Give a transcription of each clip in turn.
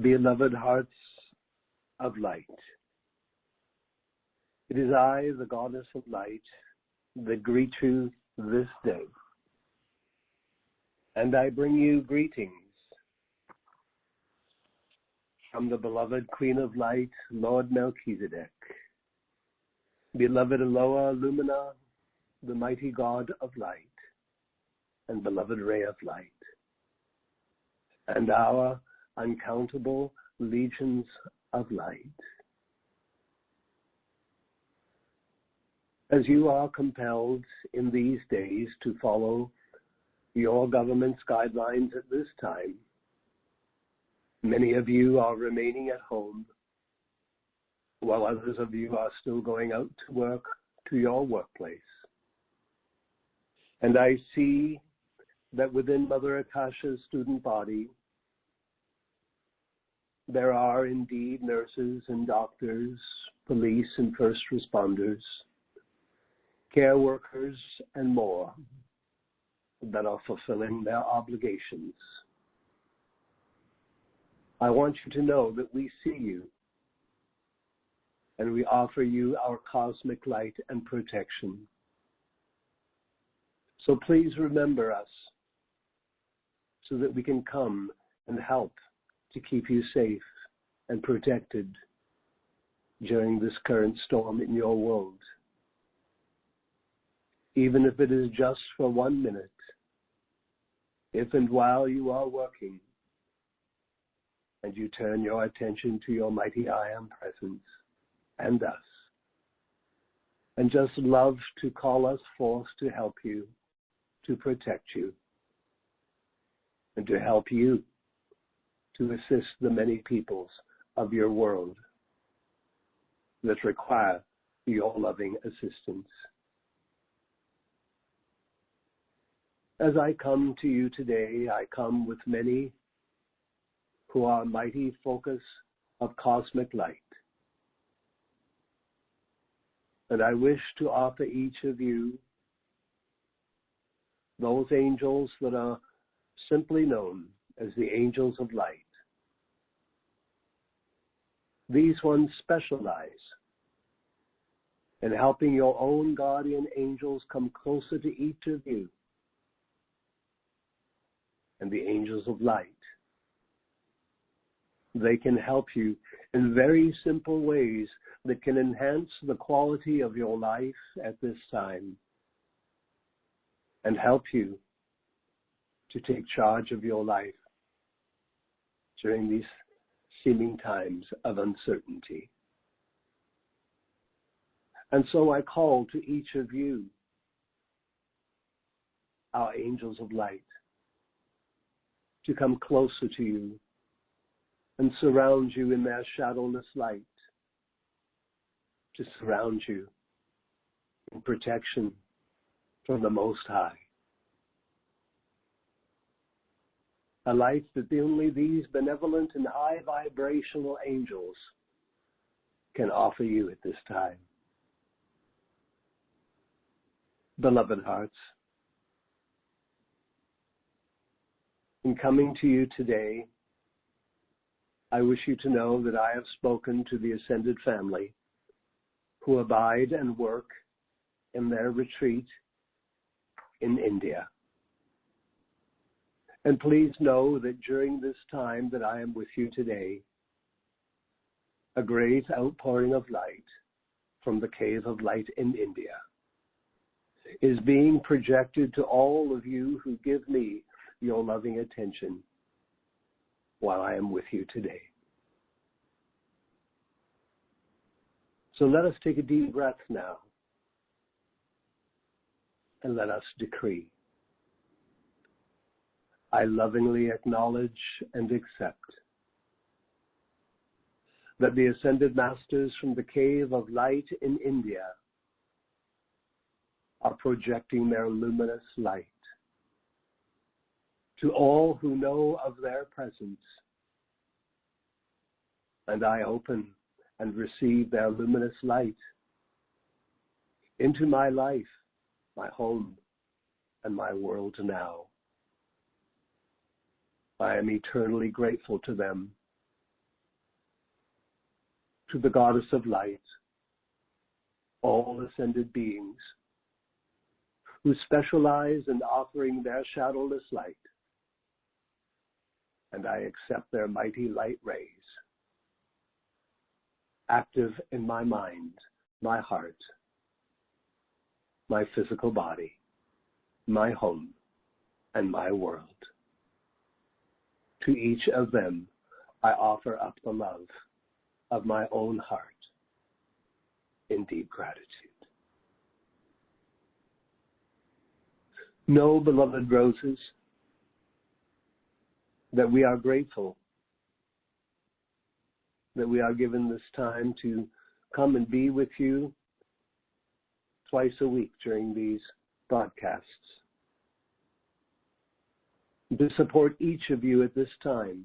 Beloved hearts of light, it is I, the goddess of light, that greet you this day. And I bring you greetings from the beloved Queen of Light, Lord Melchizedek. Beloved Eloa Lumina, the mighty God of light, and beloved Ray of light. And our uncountable legions of light. As you are compelled in these days to follow your government's guidelines at this time, many of you are remaining at home, while others of you are still going out to work, to your workplace. And I see that within Mother Akasha's student body, there are indeed nurses and doctors, police and first responders, care workers, and more that are fulfilling their obligations. I want you to know that we see you, and we offer you our cosmic light and protection. So please remember us so that we can come and help to keep you safe and protected during this current storm in your world. Even if it is just for 1 minute, if and while you are working, and you turn your attention to your mighty I Am presence and us, and just love to call us forth to help you, to protect you, and to help you to assist the many peoples of your world that require your loving assistance. As I come to you today, I come with many who are mighty focus of cosmic light. And I wish to offer each of you those angels that are simply known as the angels of light. These ones specialize in helping your own guardian angels come closer to each of you and the angels of light. They can help you in very simple ways that can enhance the quality of your life at this time and help you to take charge of your life during these seeming times of uncertainty. And so I call to each of you, our angels of light, to come closer to you and surround you in their shadowless light, to surround you in protection from the Most High. A light that only these benevolent and high vibrational angels can offer you at this time. Beloved hearts, in coming to you today, I wish you to know that I have spoken to the Ascended family who abide and work in their retreat in India. And please know that during this time that I am with you today, a great outpouring of light from the Cave of Light in India is being projected to all of you who give me your loving attention while I am with you today. So let us take a deep breath now and let us decree. I lovingly acknowledge and accept that the Ascended Masters from the Cave of Light in India are projecting their luminous light to all who know of their presence. And I open and receive their luminous light into my life, my home, and my world now. I am eternally grateful to them to the Goddess of Light, all ascended beings who specialize in offering their shadowless light, and I accept their mighty light rays, active in my mind, my heart, my physical body, my home, and my world. To each of them, I offer up the love of my own heart in deep gratitude. Know, beloved roses, that we are grateful that we are given this time to come and be with you twice a week during these broadcasts. To support each of you at this time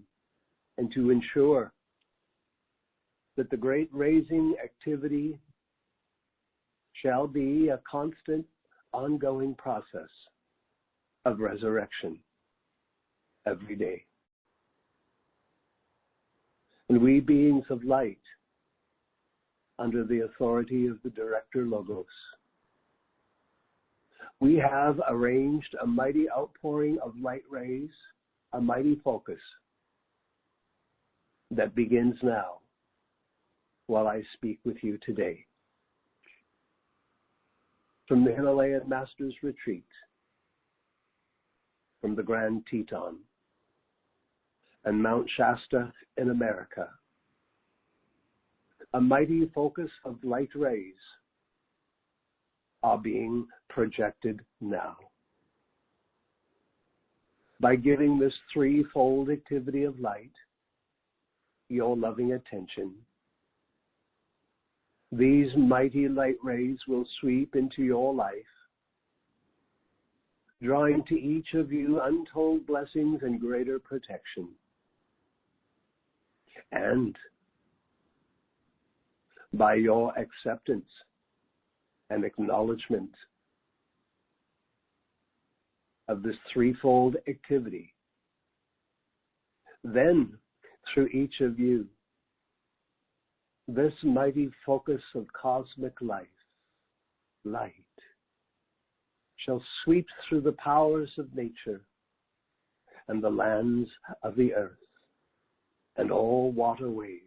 and to ensure that the great raising activity shall be a constant, ongoing process of resurrection every day. And we, beings of light, under the authority of the Director Logos, we have arranged a mighty outpouring of light rays, a mighty focus that begins now while I speak with you today. From the Himalayan Masters Retreat, from the Grand Teton, and Mount Shasta in America, a mighty focus of light rays are being projected now. By giving this threefold activity of light your loving attention, these mighty light rays will sweep into your life, drawing to each of you untold blessings and greater protection. And by your acceptance and acknowledgement of this threefold activity, then through each of you, this mighty focus of cosmic light shall sweep through the powers of nature and the lands of the earth and all waterways.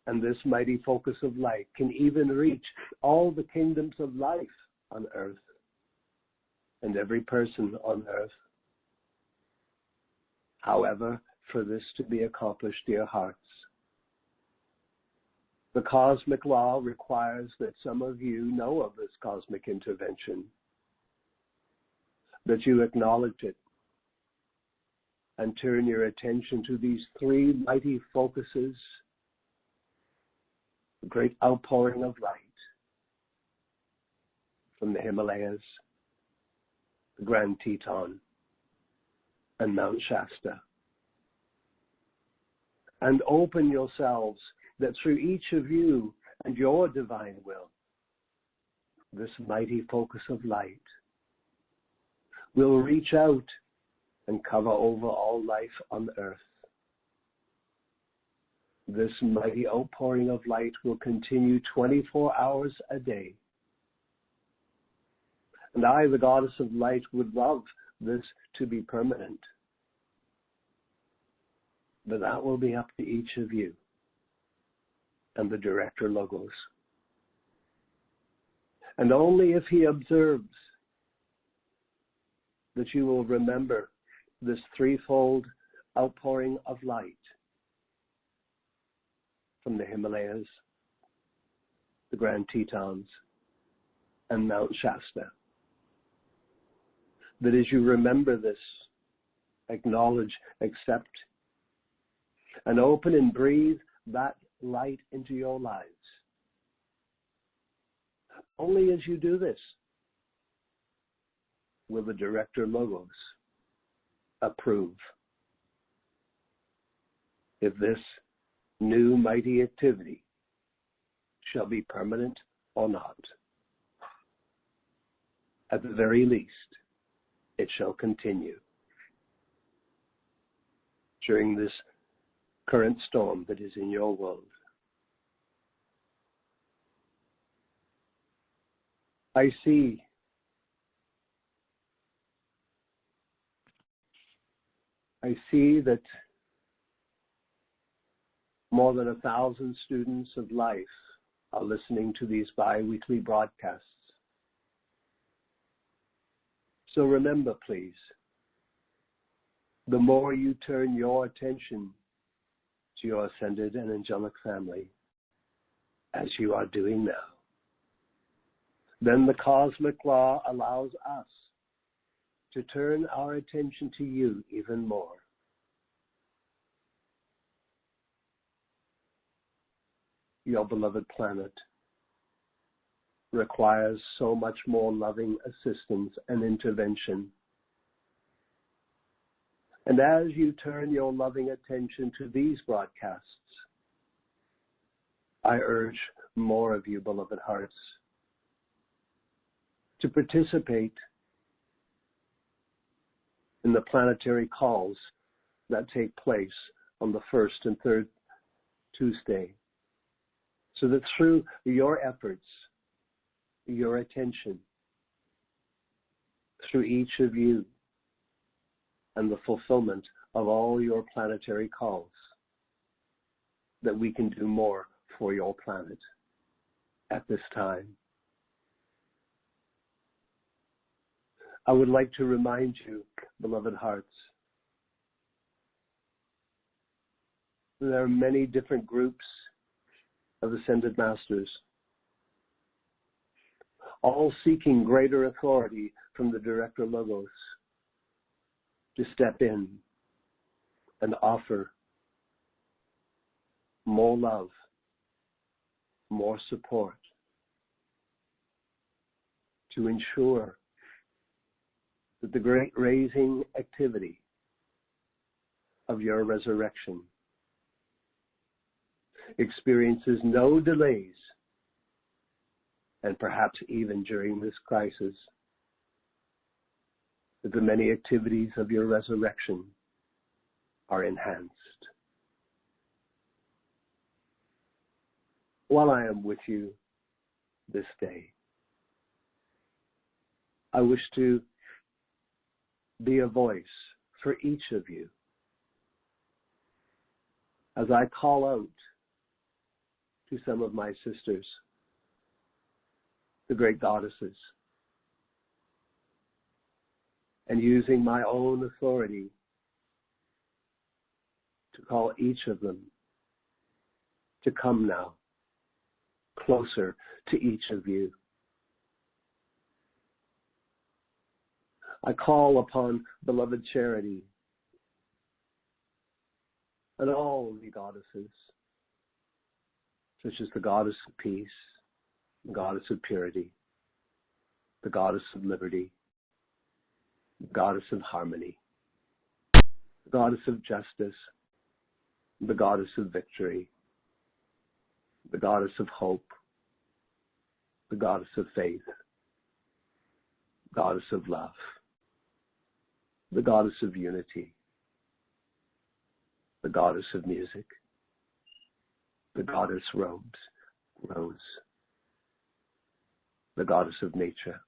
And this mighty focus of light can even reach all the kingdoms of life on earth and every person on earth. However, for this to be accomplished, dear hearts, the cosmic law requires that some of you know of this cosmic intervention, that you acknowledge it, and turn your attention to these three mighty focuses, the great outpouring of light from the Himalayas, the Grand Teton, and Mount Shasta. And open yourselves that through each of you and your divine will, this mighty focus of light will reach out and cover over all life on earth. This mighty outpouring of light will continue 24 hours a day. And I, the Goddess of Light, would love this to be permanent. But that will be up to each of you and the Director Logos. And only if he observes that you will remember this threefold outpouring of light from the Himalayas, the Grand Tetons, and Mount Shasta. That as you remember this, acknowledge, accept, and open and breathe that light into your lives. Only as you do this will the Director Logos approve if this new mighty activity shall be permanent or not. At the very least, it shall continue during this current storm that is in your world. I see that more than 1,000 students of life are listening to these bi-weekly broadcasts. So remember, please, the more you turn your attention to your ascended and angelic family, as you are doing now, then the cosmic law allows us to turn our attention to you even more. Your beloved planet requires so much more loving assistance and intervention. And as you turn your loving attention to these broadcasts, I urge more of you, beloved hearts, to participate in the planetary calls that take place on the first and third Tuesday, so that through your efforts, your attention, through each of you, and the fulfillment of all your planetary calls, that we can do more for your planet at this time. I would like to remind you, beloved hearts, there are many different groups of ascended masters, all seeking greater authority from the Director Logos to step in and offer more love, more support, to ensure that the great raising activity of your resurrection experiences no delays, and perhaps even during this crisis, that the many activities of your resurrection are enhanced. While I am with you this day, I wish to be a voice for each of you as I call out to some of my sisters, the great goddesses, and using my own authority to call each of them to come now closer to each of you. I call upon beloved Charity and all the goddesses, such as the goddess of peace, the goddess of purity, the goddess of liberty, the goddess of harmony, the goddess of justice, the goddess of victory, the goddess of hope, the goddess of faith, goddess of love, the goddess of unity, the goddess of music, the goddess Rose, the goddess of nature,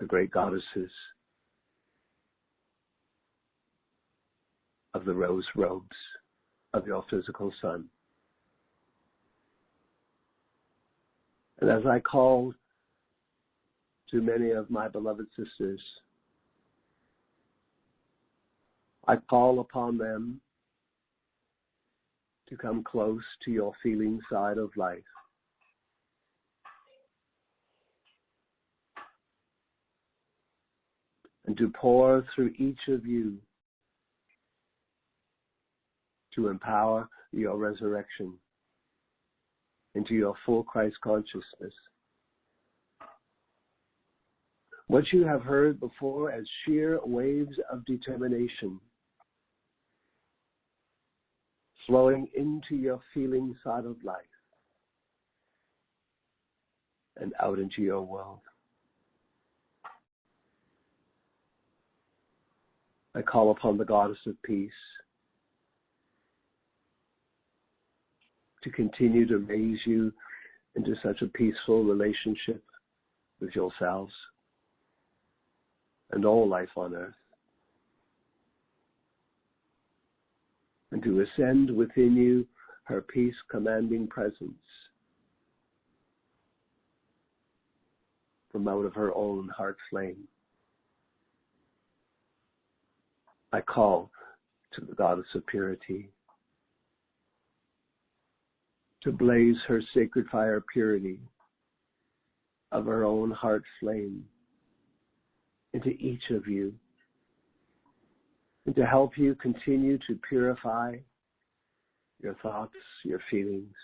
the great goddesses of the rose robes of your physical sun. And as I call to many of my beloved sisters, I call upon them to come close to your feeling side of life. And to pour through each of you to empower your resurrection into your full Christ consciousness. What you have heard before as sheer waves of determination flowing into your feeling side of life and out into your world. I call upon the goddess of peace to continue to raise you into such a peaceful relationship with yourselves and all life on earth, and to ascend within you her peace-commanding presence from out of her own heart flame. I call to the goddess of purity to blaze her sacred fire purity of her own heart flame into each of you, and to help you continue to purify your thoughts, your feelings,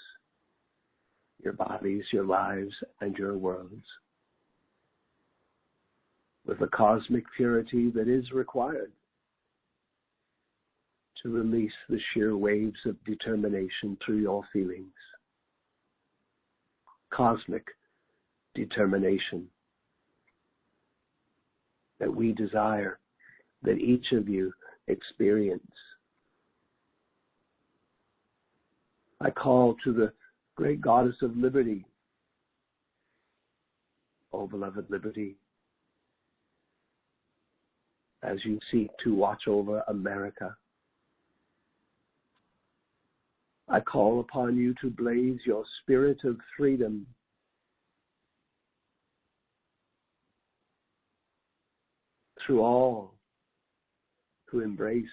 your bodies, your lives, and your worlds with the cosmic purity that is required to release the sheer waves of determination through your feelings. Cosmic determination that we desire that each of you experience. I call to the great goddess of liberty, O beloved liberty, as you seek to watch over America. I call upon you to blaze your spirit of freedom through all who embrace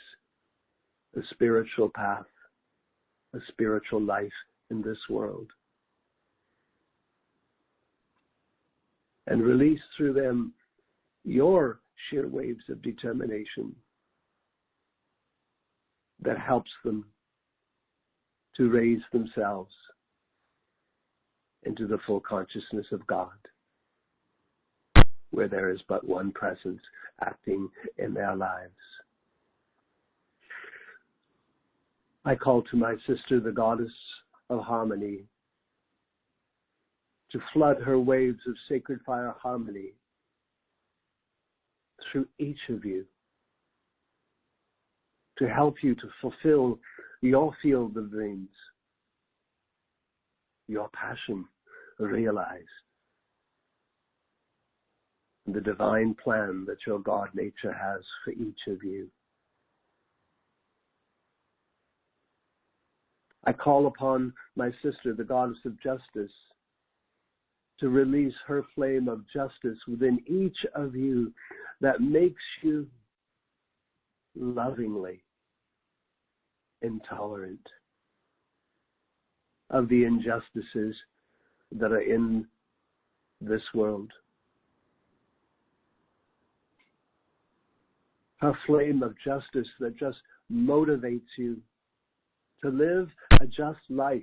the spiritual path, a spiritual life in this world, and release through them your sheer waves of determination that helps them to raise themselves into the full consciousness of God, where there is but one presence acting in their lives. I call to my sister, the goddess of harmony, to flood her waves of sacred fire harmony through each of you, to help you to fulfill your field of dreams, your passion realized, the divine plan that your God nature has for each of you. I call upon my sister, the goddess of justice, to release her flame of justice within each of you that makes you lovingly intolerant of the injustices that are in this world. Her flame of justice that just motivates you to live a just life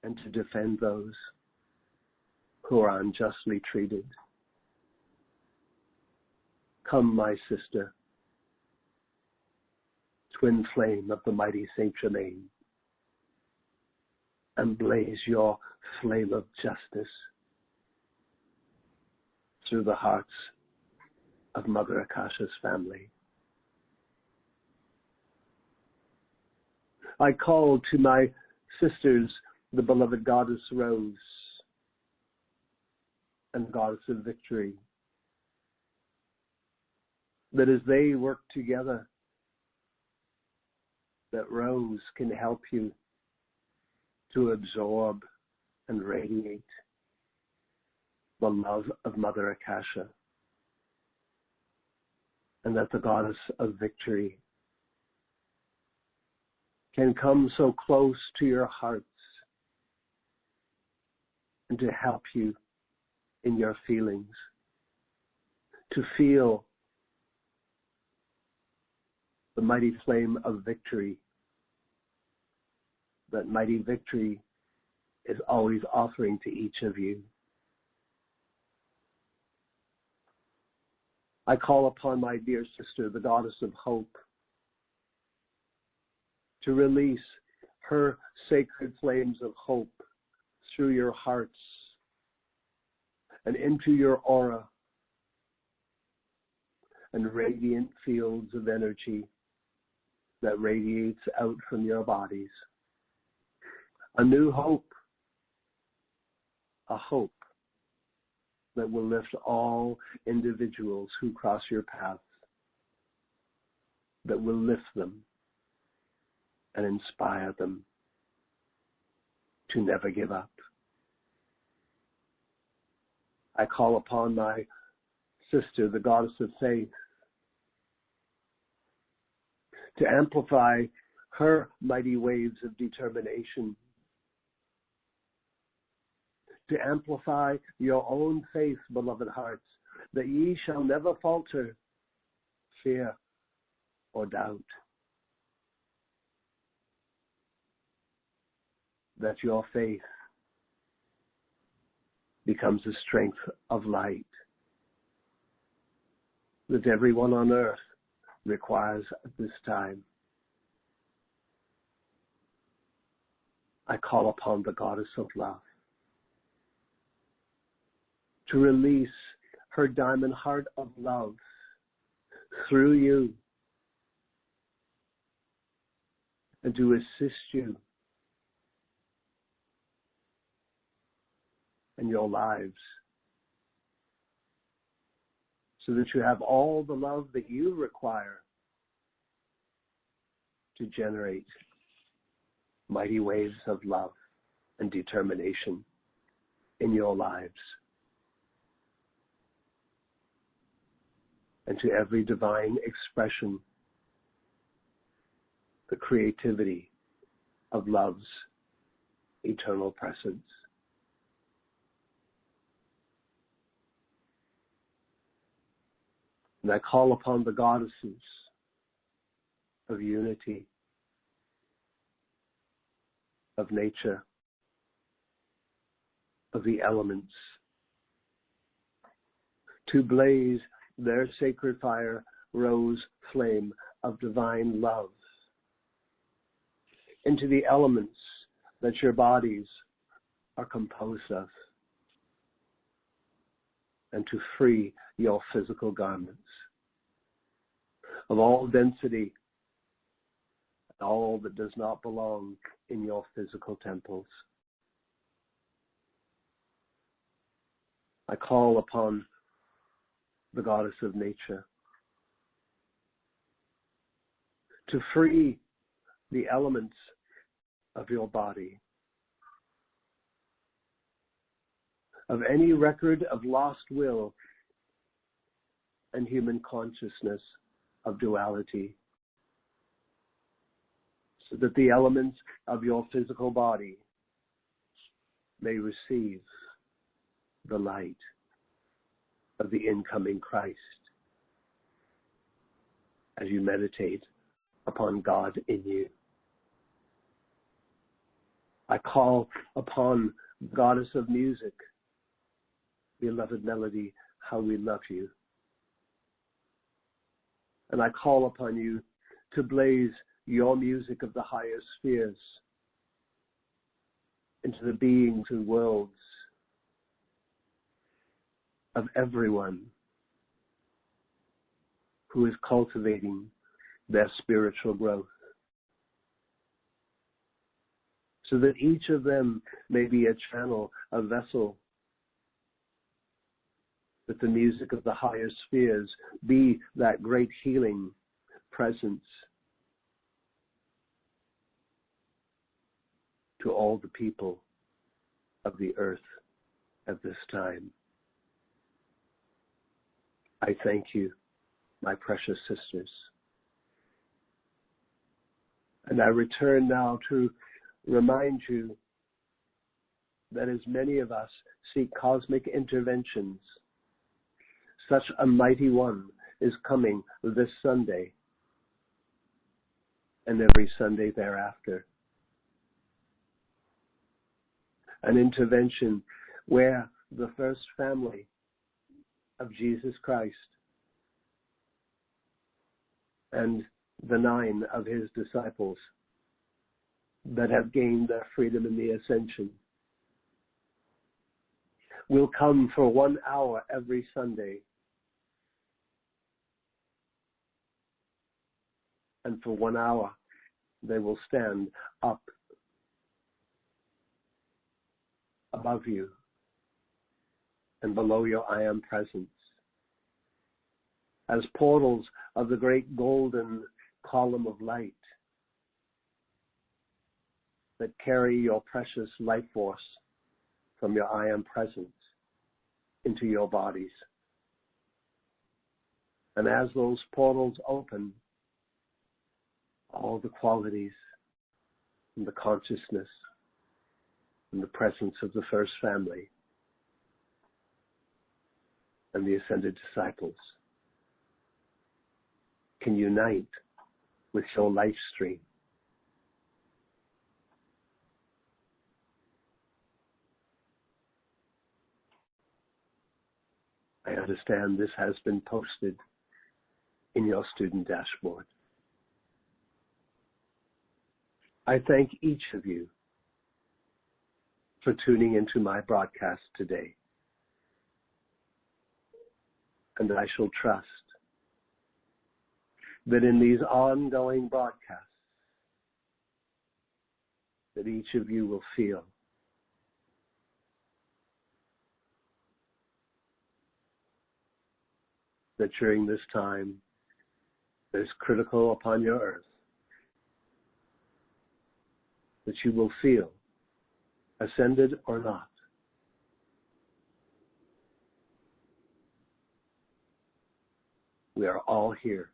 and to defend those who are unjustly treated. Come, my sister, twin flame of the mighty Saint Germain, and blaze your flame of justice through the hearts of Mother Akasha's family. I call to my sisters, the beloved goddess Rose and goddess of victory, that as they work together, that Rose can help you to absorb and radiate the love of Mother Akasha, and that the goddess of victory can come so close to your hearts and to help you in your feelings, to feel the mighty flame of victory, that mighty victory is always offering to each of you. I call upon my dear sister, the goddess of hope, to release her sacred flames of hope through your hearts and into your aura and radiant fields of energy that radiates out from your bodies a new hope, a hope that will lift all individuals who cross your path, that will lift them and inspire them to never give up. I call upon my sister, the goddess of faith, to amplify her mighty waves of determination, to amplify your own faith, beloved hearts, that ye shall never falter, fear, or doubt, that your faith becomes a strength of light that everyone on earth requires at this time. I call upon the goddess of love to release her diamond heart of love through you and to assist you in your lives so that you have all the love that you require to generate mighty waves of love and determination in your lives. And to every divine expression, the creativity of love's eternal presence. And I call upon the goddesses of unity, of nature, of the elements, to blaze their sacred fire, rose flame of divine love into the elements that your bodies are composed of, and to free your physical garments of all density and all that does not belong in your physical temples. I call upon the goddess of nature to free the elements of your body of any record of lost will and human consciousness of duality, so that the elements of your physical body may receive the light of the incoming Christ as you meditate upon God in you. I call upon the goddess of music, beloved melody, how we love you. And I call upon you to blaze your music of the higher spheres into the beings and worlds of everyone who is cultivating their spiritual growth, so that each of them may be a channel, a vessel, that the music of the higher spheres be that great healing presence to all the people of the earth at this time. I thank you, my precious sisters. And I return now to remind you that as many of us seek cosmic interventions, such a mighty one is coming this Sunday and every Sunday thereafter. An intervention where the first family of Jesus Christ and the 9 of his disciples that have gained their freedom in the ascension will come for 1 hour every Sunday, and for 1 hour they will stand up above you and below your I am presence, as portals of the great golden column of light that carry your precious life force from your I am presence into your bodies. And as those portals open, all the qualities and the consciousness and the presence of the first family and the ascended disciples can unite with your life stream. I understand this has been posted in your student dashboard. I thank each of you for tuning into my broadcast today. And I shall trust that in these ongoing broadcasts, that each of you will feel that during this time that is critical upon your earth, that you will feel, ascended or not, we are all here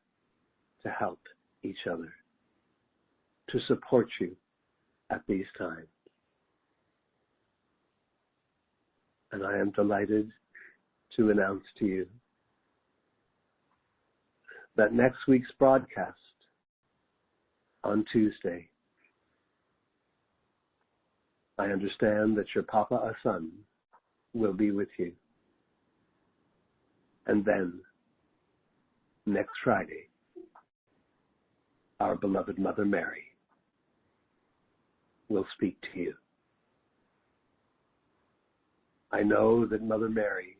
to help each other, to support you at these times. And I am delighted to announce to you that next week's broadcast on Tuesday, I understand that your Papa Asun will be with you. And then, next Friday, our beloved Mother Mary will speak to you. I know that Mother Mary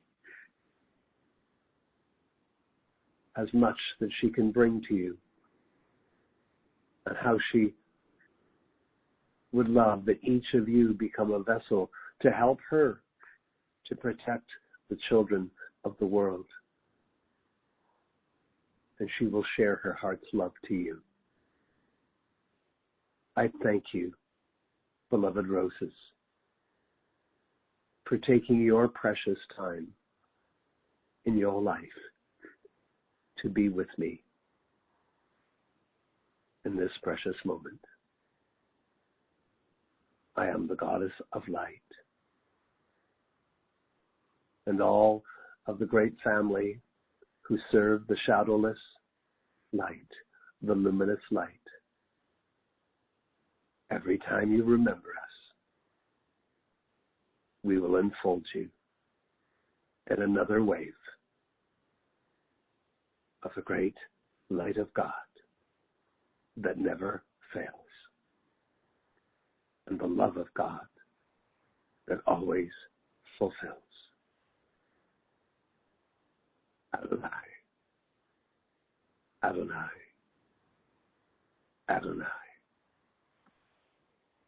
has much that she can bring to you, and how she would love that each of you become a vessel to help her to protect the children of the world. And she will share her heart's love to you. I thank you, beloved roses, for taking your precious time in your life to be with me in this precious moment. I am the goddess of light. And all of the great family who serve the shadowless light, the luminous light, every time you remember us, we will enfold you in another wave of the great light of God that never fails, and the love of God that always fulfills. Adonai, Adonai, Adonai.